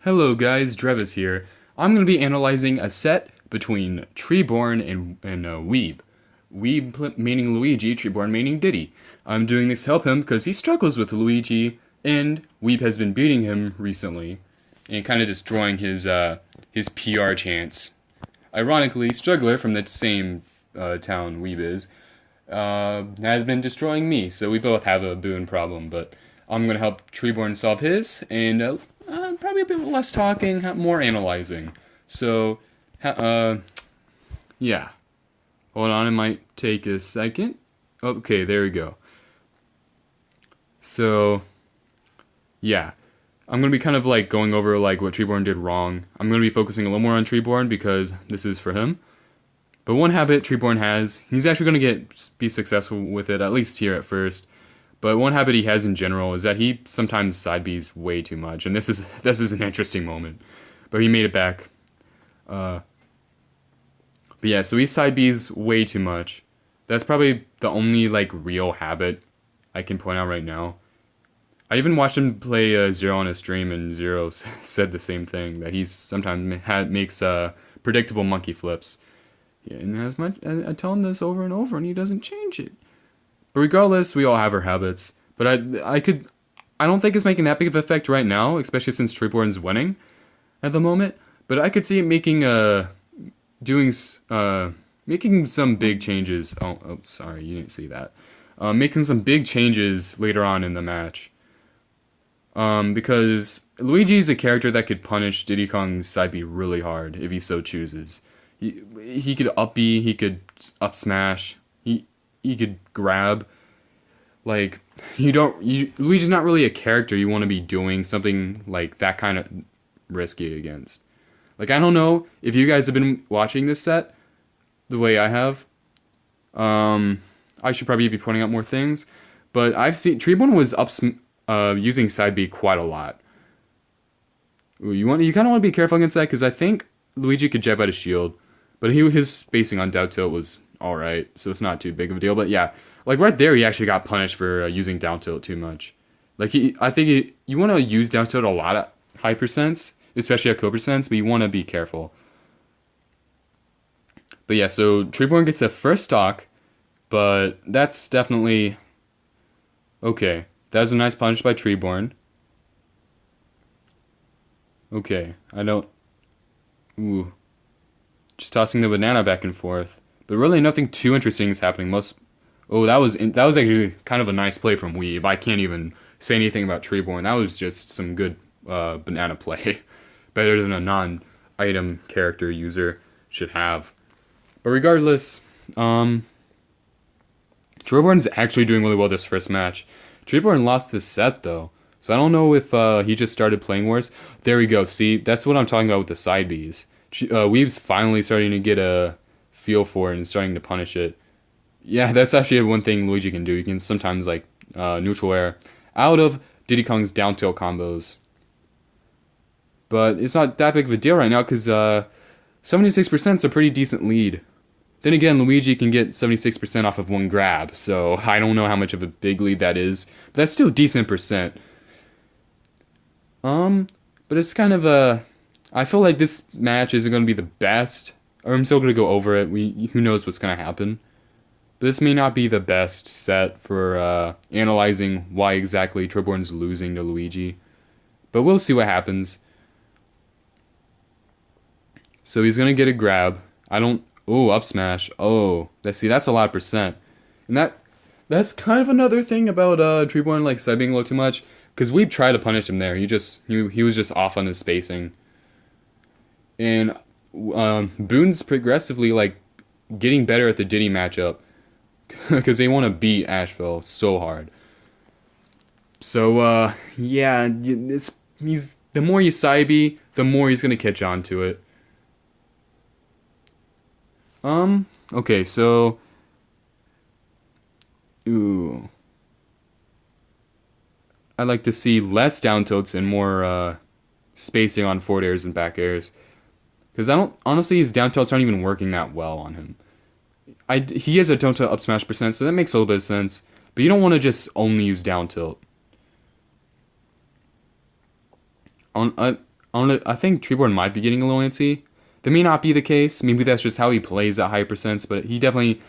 Hello guys, Drevis here. I'm going to be analyzing a set between Treeborn and Weeb. Meaning Luigi, Treeborn meaning Diddy. I'm doing this to help him because he struggles with Luigi, and Weeb has been beating him recently, and kind of destroying his PR chance. Ironically, Struggler from the same town Weeb is, has been destroying me, so we both have a boon problem, but I'm going to help Treeborn solve his, and probably a bit less talking, more analyzing. So, yeah. Hold on, it might take a second. Okay, there we go. So, yeah. I'm going to be kind of like going over like what Treeborn did wrong. I'm going to be focusing a little more on Treeborn because this is for him. But one habit Treeborn has, he's actually going to be successful with it, at least here at first. But one habit he has in general is that he sometimes side Bs way too much, and this is an interesting moment. But he made it back. But yeah, so he side Bs way too much. That's probably the only like real habit I can point out right now. I even watched him play Zero on a stream, and Zero said the same thing, that he sometimes makes predictable monkey flips. Yeah, and as much I tell him this over and over, and he doesn't change it. But regardless, we all have our habits. But I don't think it's making that big of an effect right now, especially since Treeborn's winning at the moment. But I could see it making making some big changes. Oh, sorry, you didn't see that. Making some big changes later on in the match. Because Luigi's a character that could punish Diddy Kong's side B really hard if he so chooses. He could up B, he could up smash, he could grab. Like, Luigi's not really a character you want to be doing something like that kind of risky against. Like, I don't know if you guys have been watching this set the way I have. I should probably be pointing out more things, but I've seen Treeborn was using side B quite a lot. You kind of want to be careful against that because I think Luigi could jab out a shield, but his spacing on down tilt was all right, so it's not too big of a deal. But yeah, like right there, he actually got punished for using down tilt too much. Like I think you want to use down tilt a lot at high percents, especially at low percents, but you want to be careful. But yeah, so Treeborn gets a first stock, but that's definitely okay. That was a nice punish by Treeborn. Okay, I don't. Ooh, just tossing the banana back and forth. But really, nothing too interesting is happening. Oh, that was actually kind of a nice play from Weeb. I can't even say anything about Treeborn. That was just some good banana play, better than a non-item character user should have. But regardless, Treeborn's actually doing really well this first match. Treeborn lost this set though, so I don't know if he just started playing worse. There we go. See, that's what I'm talking about with the side Bs. Weeb's finally starting to get a feel for it and starting to punish it. Yeah, that's actually one thing Luigi can do. He can sometimes like neutral air out of Diddy Kong's down tilt combos. But it's not that big of a deal right now because 76% is a pretty decent lead. Then again, Luigi can get 76% off of one grab, so I don't know how much of a big lead that is. But that's still decent percent. But it's kind of a... I feel like this match isn't going to be the best. Or I'm still going to go over it. Who knows what's going to happen. But this may not be the best set for analyzing why exactly Treeborn's losing to Luigi. But we'll see what happens. So he's going to get a grab. Oh, up smash. Oh, that's a lot of percent. And that's kind of another thing about Treeborn like side being low too much. Because Weeb tried to punish him there. He was just off on his spacing. And Boone's progressively like getting better at the Diddy matchup. Because they want to beat Asheville so hard. So yeah, the more you side B, the more he's gonna catch on to it. Okay, so ooh, I like to see less down tilts and more spacing on forward airs and back airs. Because honestly, his down tilts aren't even working that well on him. He has a down tilt up smash percent, so that makes a little bit of sense. But you don't want to just only use down tilt. I think Treeborn might be getting a little antsy. That may not be the case. Maybe that's just how he plays at high percents, but he definitely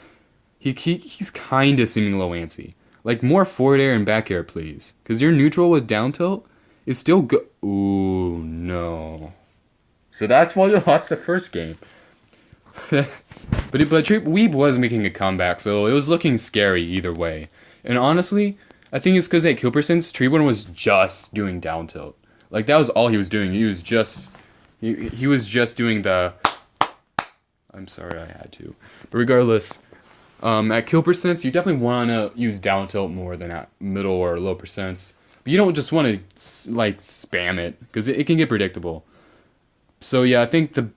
he's kind of seeming a little antsy. Like more forward air and back air, please, because your neutral with down tilt is still good. Ooh, no. So that's why you lost the first game. But Weeb was making a comeback, so it was looking scary either way. And honestly, I think it's because at kill percents, Treeborn was just doing down tilt. Like that was all he was doing. He was just doing the. I'm sorry, I had to. But regardless, at kill percents, you definitely want to use down tilt more than at middle or low percents. But you don't just want to like spam it because it can get predictable. So yeah, I think the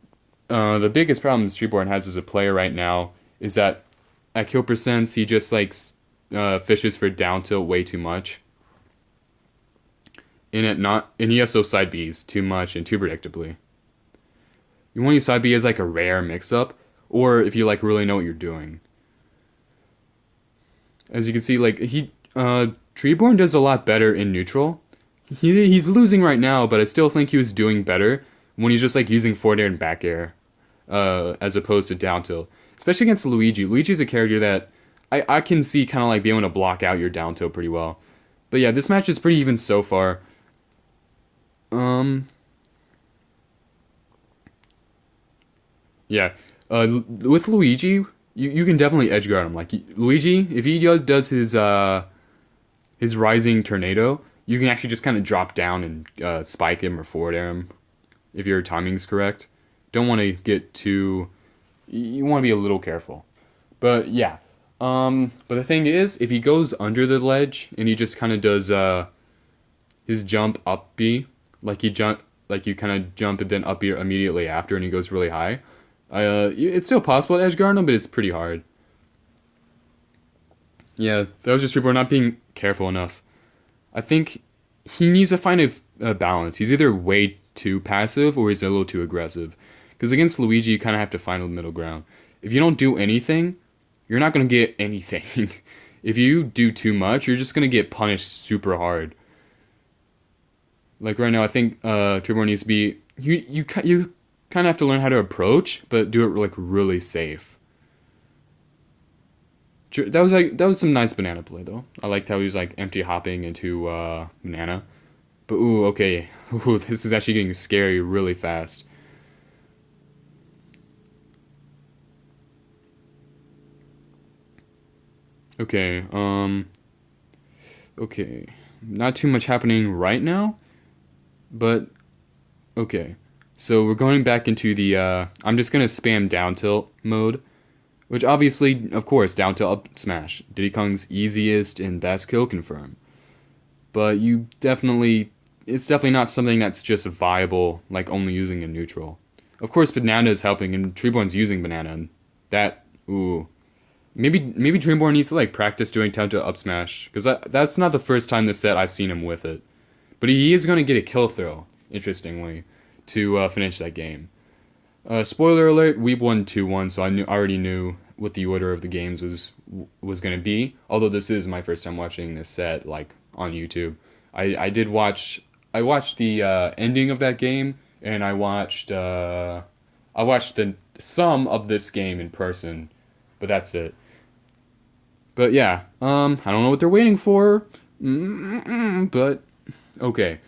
biggest problem Treeborn has as a player right now is that at kill percents he just like fishes for down tilt way too much. And he also side Bs too much and too predictably. You want to use side B as like a rare mix up, or if you like really know what you're doing. As you can see, like Treeborn does a lot better in neutral. He's losing right now, but I still think he was doing better when he's just like using forward air and back air, as opposed to down tilt. Especially against Luigi. Luigi's a character that I can see kind of like being able to block out your down tilt pretty well. But yeah, this match is pretty even so far. Yeah. With Luigi, you can definitely edge guard him. Like Luigi, if he does his rising tornado, you can actually just kind of drop down and spike him or forward air him if your timing's correct. Don't want to get too. You want to be a little careful. But yeah. But the thing is, if he goes under the ledge and he just kind of does his jump up B, like you kind of jump and then up B immediately after, and he goes really high. It's still possible to edge guard him, but it's pretty hard. Yeah, that was just Treeborn not being careful enough. I think he needs to find a balance. He's either way too passive or he's a little too aggressive. Because against Luigi, you kind of have to find the middle ground. If you don't do anything, you're not going to get anything. If you do too much, you're just going to get punished super hard. Like right now, I think Treeborn needs to be... You kind of have to learn how to approach, but do it like really safe. That was some nice banana play though. I liked how he was like empty hopping into banana. But ooh, okay. Ooh, this is actually getting scary really fast. Okay, okay. Not too much happening right now, but okay. So we're going back into the I'm just gonna spam down tilt mode. Which obviously, of course, down tilt up smash. Diddy Kong's easiest and best kill confirm. But it's definitely not something that's just viable, like only using a neutral. Of course, banana is helping, and Treeborn's using banana, and that, ooh. Maybe Treeborn needs to like practice doing down tilt up smash, because that's not the first time this set I've seen him with it. But he is going to get a kill throw, interestingly, to finish that game. Spoiler alert, Weeb won 2-1, so I already knew what the order of the games was going to be. Although this is my first time watching this set, like, on YouTube. I watched the ending of that game, and I watched the sum of this game in person, but that's it. But yeah, I don't know what they're waiting for, but okay.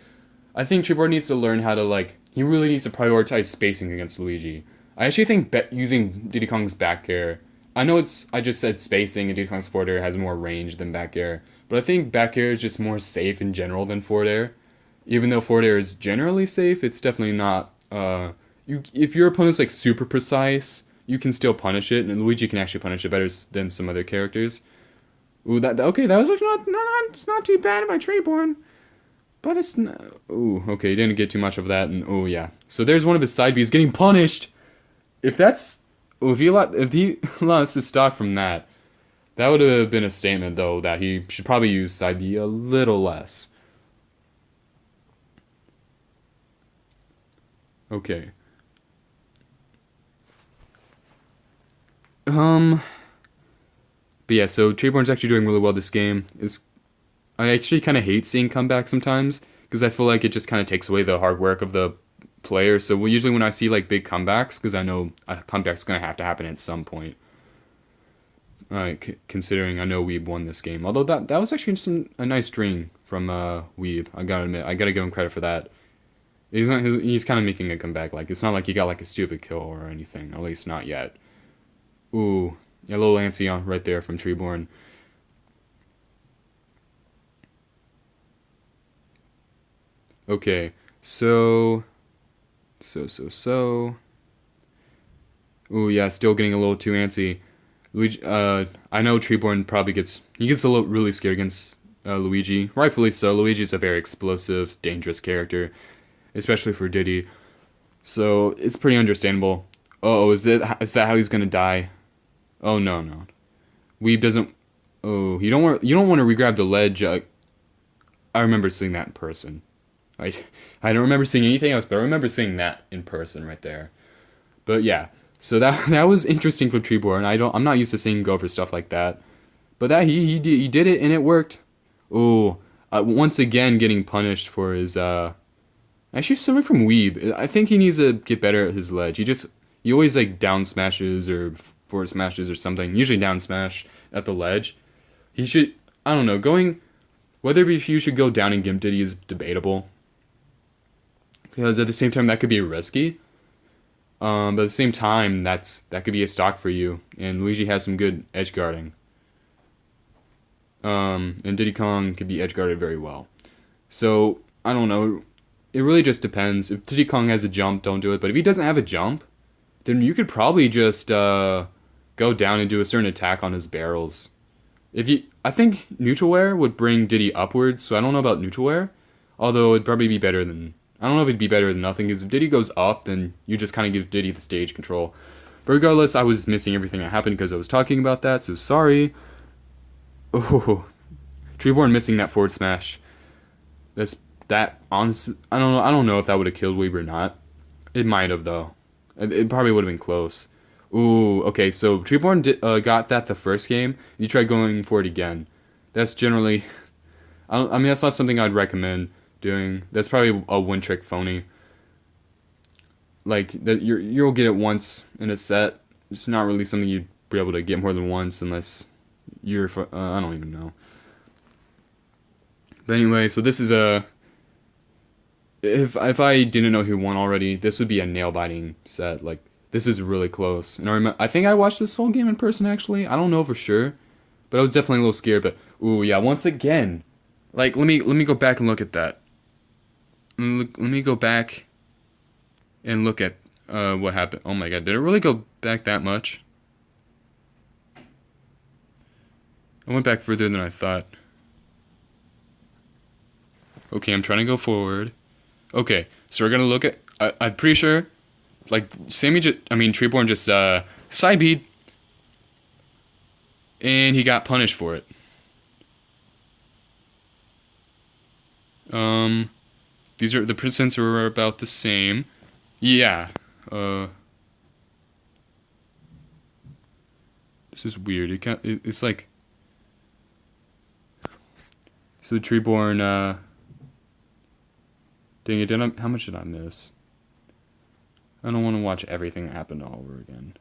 I think Treeborn needs to learn how to, like, he really needs to prioritize spacing against Luigi. I actually think using Diddy Kong's back air, I know I just said spacing and Diddy Kong's forward air has more range than back air, but I think back air is just more safe in general than forward air. Even though forward air is generally safe, it's definitely not, if your opponent's like super precise, you can still punish it, and Luigi can actually punish it better than some other characters. Ooh, okay, that was it's not too bad by Treeborn. But it's not... Ooh, okay, he didn't get too much of that, and oh yeah. So there's one of his side Bs getting punished! If he lost his stock from that, that would have been a statement, though, that he should probably use side B a little less. Okay. But yeah, so Treeborn's actually doing really well this game. I actually kind of hate seeing comebacks sometimes, because I feel like it just kind of takes away the hard work of the player, so usually when I see like big comebacks, because I know a comeback's gonna have to happen at some point. Considering I know Weeb won this game, although that was actually a nice string from Weeb. I gotta admit, I gotta give him credit for that. He's kind of making a comeback. Like it's not like he got like a stupid kill or anything. At least not yet. Ooh, yeah, a little antsy on right there from Treeborn. Okay, so. Ooh, yeah, still getting a little too antsy. Luigi, I know Treeborn probably gets a little really scared against Luigi. Rightfully so. Luigi's a very explosive, dangerous character, especially for Diddy. So it's pretty understandable. Oh, is that how he's gonna die? Oh no. Weeb doesn't. Oh, you don't want to regrab the ledge. I remember seeing that in person. I I don't remember seeing anything else, but I remember seeing that in person right there. But yeah, so that was interesting from Treeborn. I'm not used to seeing him go for stuff like that, but that he did it and it worked. Oh, once again getting punished for his actually something from Weeb. I think he needs to get better at his ledge. He always like down smashes or forward smashes or something. Usually down smash at the ledge. He should, I don't know, going whether if you should go down and gimp Diddy is debatable because at the same time that could be risky. But at the same time, that could be a stock for you. And Luigi has some good edge guarding. And Diddy Kong could be edge guarded very well. So I don't know. It really just depends. If Diddy Kong has a jump, don't do it. But if he doesn't have a jump, then you could probably just go down and do a certain attack on his barrels. I think neutral air would bring Diddy upwards. So I don't know about neutral air, although it'd probably be better than. I don't know if it'd be better than nothing, because if Diddy goes up, then you just kind of give Diddy the stage control. But regardless, I was missing everything that happened because I was talking about that, so sorry. Oh, Treeborn missing that forward smash. Honestly, I don't know if that would have killed Weeb or not. It might have though. It probably would have been close. Ooh, okay, so Treeborn got that the first game. You try going for it again. That's generally, I mean that's not something I'd recommend doing. That's probably a one trick phony. Like that you'll get it once in a set. It's not really something you'd be able to get more than once unless you're I don't even know. But anyway, so this is if I didn't know who won already, this would be a nail biting set. Like this is really close. And I think I watched this whole game in person actually. I don't know for sure, but I was definitely a little scared. But ooh yeah, once again, like let me go back and look at that. Let me go back and look at what happened. Oh my god, did it really go back that much? I went back further than I thought. Okay, I'm trying to go forward. Okay, so we're gonna look at. I'm pretty sure, like Treeborn just side beat, and he got punished for it. These are the percents are about the same. Yeah. This is weird. It's like. So Treeborn. Dang it! How much did I miss? I don't want to watch everything that happened all over again.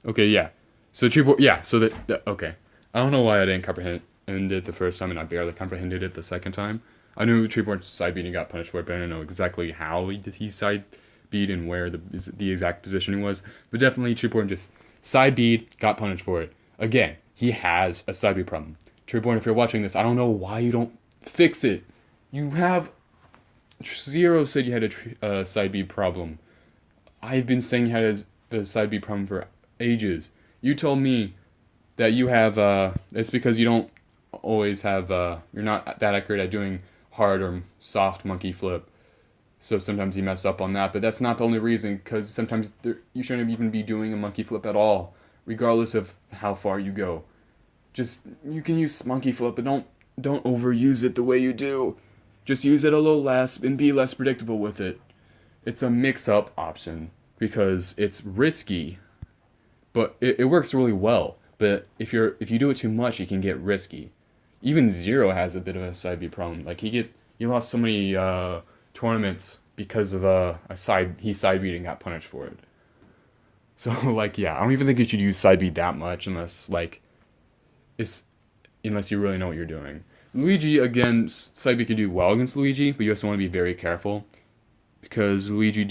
Okay, yeah. So Treeborn. Yeah. So okay. I don't know why I didn't comprehend it the first time, and I barely comprehended it the second time. I knew Treeborn side beat and got punished for it, but I don't know exactly how he side beat and where the exact positioning was. But definitely Treeborn just side beat, got punished for it. Again, he has a side beat problem. Treeborn, if you're watching this, I don't know why you don't fix it. You have Zero said you had a side beat problem. I've been saying you had a side beat problem for ages. You told me that you have it's because you don't always have you're not that accurate at doing hard or soft monkey flip, so sometimes you mess up on that. But that's not the only reason, because sometimes you shouldn't even be doing a monkey flip at all, regardless of how far you go. Just you can use monkey flip, but don't overuse it the way you do. Just use it a little less and be less predictable with it. It's a mix-up option because it's risky, but it works really well. But if you do it too much, it can get risky. Even Zero has a bit of a side B problem. Like he lost so many tournaments because of he side beat and got punished for it. So like yeah, I don't even think you should use side beat that much unless you really know what you're doing. Luigi again, side beat can do well against Luigi, but you also want to be very careful because Luigi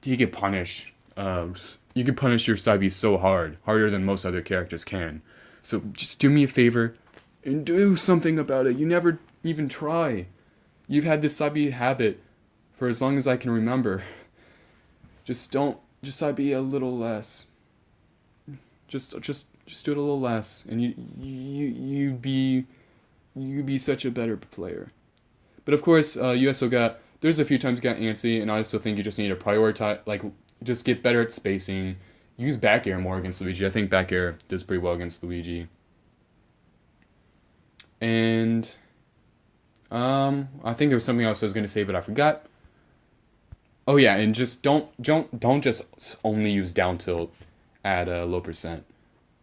he get punished. You can punish your side beat so harder than most other characters can. So just do me a favor and do something about it. You never even try. You've had this side beat habit for as long as I can remember. Just side beat a little less. Just do it a little less, and you'd be such a better player. But of course, you also there's a few times you got antsy, and I still think you just need to prioritize, like, just get better at spacing. Use back air more against Luigi. I think back air does pretty well against Luigi. And I think there was something else I was going to say, but I forgot. Oh yeah, and just don't just only use down tilt at a low percent.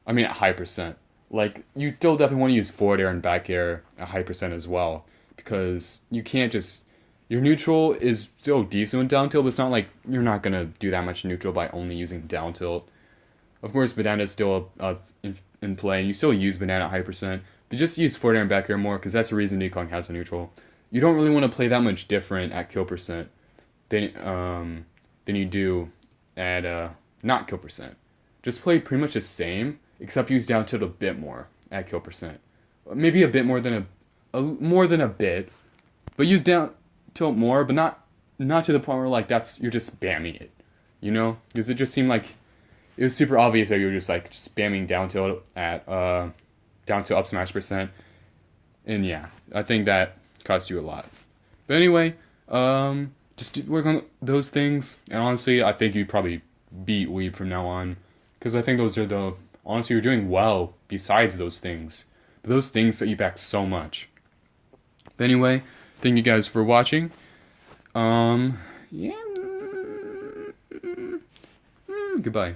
I mean at high percent. Like you still definitely want to use forward air and back air at high percent as well, because you can't just your neutral is still decent with down tilt, but it's not like you're not gonna do that much neutral by only using down tilt. Of course, banana is still in play, and you still use banana at high percent, but just use forward air and back air more, because that's the reason Kong has a neutral. You don't really want to play that much different at kill percent than you do at not kill percent. Just play pretty much the same, except use down tilt a bit more at kill percent. Maybe a bit more than more than a bit, but use down tilt more, but not to the point where like you're just spamming it, you know? Because it just seemed like it was super obvious that you were just like spamming down tilt at down tilt up smash percent, and yeah, I think that cost you a lot. But anyway, just work on those things, and honestly, I think you probably beat Weeb from now on, because I think those are honestly, you're doing well besides those things, but those things set you back so much. But anyway, thank you guys for watching. Yeah. Goodbye.